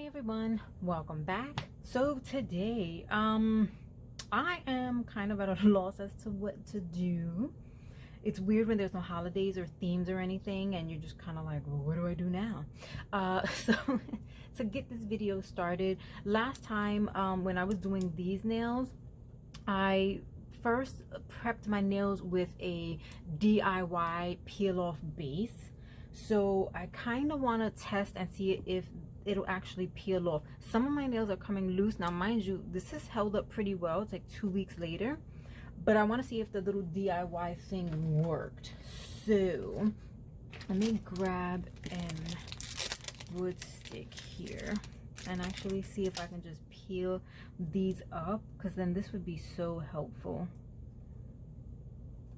everyone, welcome back. So today I am kind of at a loss as to what to do. It's weird when there's no holidays or themes or anything and you're just kind of like, well, what do I do now? So to get this video started, last time when I was doing these nails, I first prepped my nails with a DIY peel off base. So I kind of want to test and see if it'll actually peel off. Some of my nails are coming loose now, mind you. This is held up pretty well. It's like 2 weeks later, but I want to see if the little DIY thing worked. So let me grab a wood stick here and actually see if I can just peel these up, because then this would be so helpful.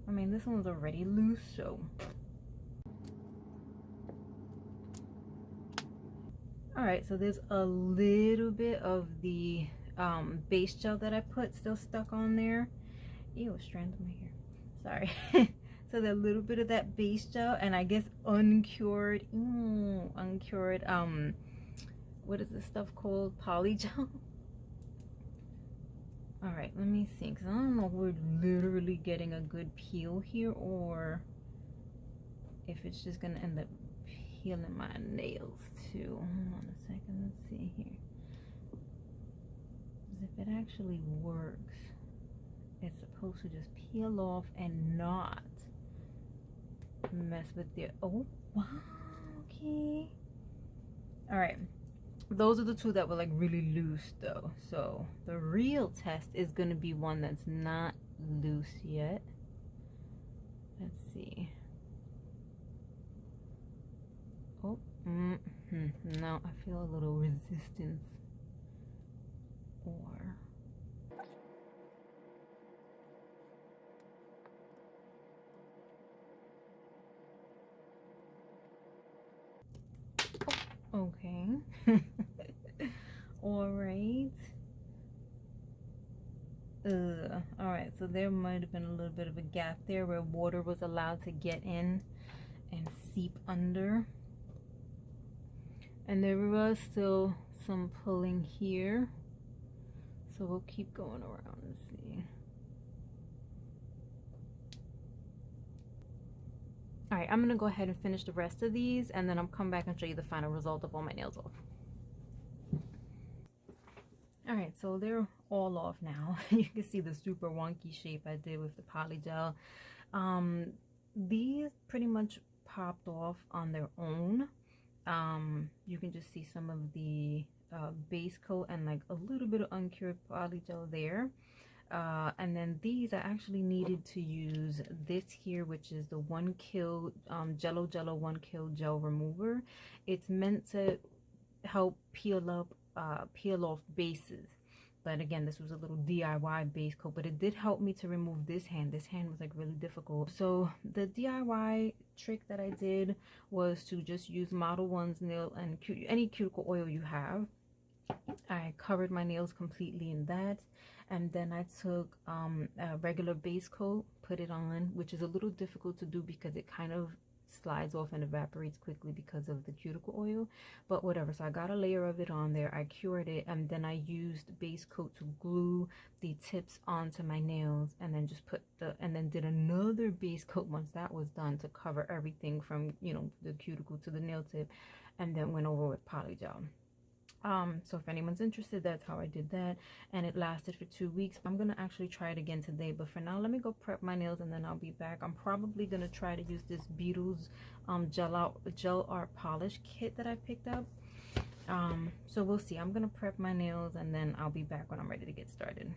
I mean, this one's already loose, so all right. So there's a little bit of the base gel that I put still stuck on there. Ew, strand of my hair, sorry. So there's a little bit of that base gel and I guess uncured what is this stuff called, polygel. All right, let me see, because I don't know if we're literally getting a good peel here or if it's just gonna end up peeling my nails too. Hold on a second, let's see here. Because if it actually works, it's supposed to just peel off and not mess with the, oh wow, okay. All right, those are the two that were like really loose though. So the real test is going to be one that's not loose yet. Let's see. Oh, no, I feel a little resistance. Or okay. All right. All right, so there might have been a little bit of a gap there where water was allowed to get in and seep under, and there was still some pulling here, so we'll keep going around and see. All right, I'm gonna go ahead and finish the rest of these and then I'll come back and show you the final result of all my nails off. All right, so they're all off now. You can see the super wonky shape I did with the polygel. These pretty much popped off on their own. You can just see some of the base coat and like a little bit of uncured polygel there. And then these I actually needed to use this here, which is the 1 Kill Jello 1 Kill gel remover. It's meant to help peel off bases, but again, this was a little DIY base coat, but it did help me to remove this hand. This hand was like really difficult. So the DIY trick that I did was to just use Model 1's nail and any cuticle oil you have. I covered my nails completely in that, and then I took a regular base coat, put it on, which is a little difficult to do because it kind of slides off and evaporates quickly because of the cuticle oil, but whatever. So I got a layer of it on there, I cured it, and then I used base coat to glue the tips onto my nails, and then just and then did another base coat once that was done to cover everything from, you know, the cuticle to the nail tip, and then went over with polygel. So if anyone's interested, that's how I did that, and it lasted for 2 weeks. I'm gonna actually try it again today, but for now let me go prep my nails and then I'll be back. I'm probably gonna try to use this BEETLES gel art polish kit that I picked up. So we'll see. I'm gonna prep my nails and then I'll be back when I'm ready to get started.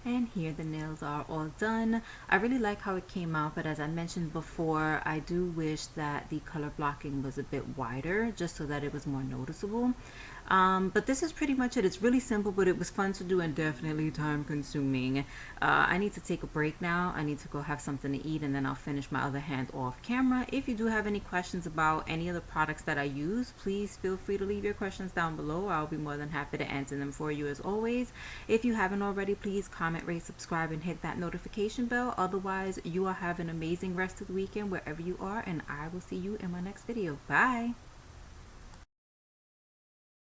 And here the nails are all done. I really like how it came out, but as I mentioned before, I do wish that the color blocking was a bit wider just so that it was more noticeable. But this is pretty much it. It's really simple, but it was fun to do and definitely time consuming. I need to take a break now. I need to go have something to eat, and then I'll finish my other hand off camera. If you do have any questions about any of the products that I use, please feel free to leave your questions down below. I'll be more than happy to answer them for you as always. If you haven't already, please comment, rate, subscribe, and hit that notification bell. Otherwise, you all have an amazing rest of the weekend wherever you are, and I will see you in my next video. Bye!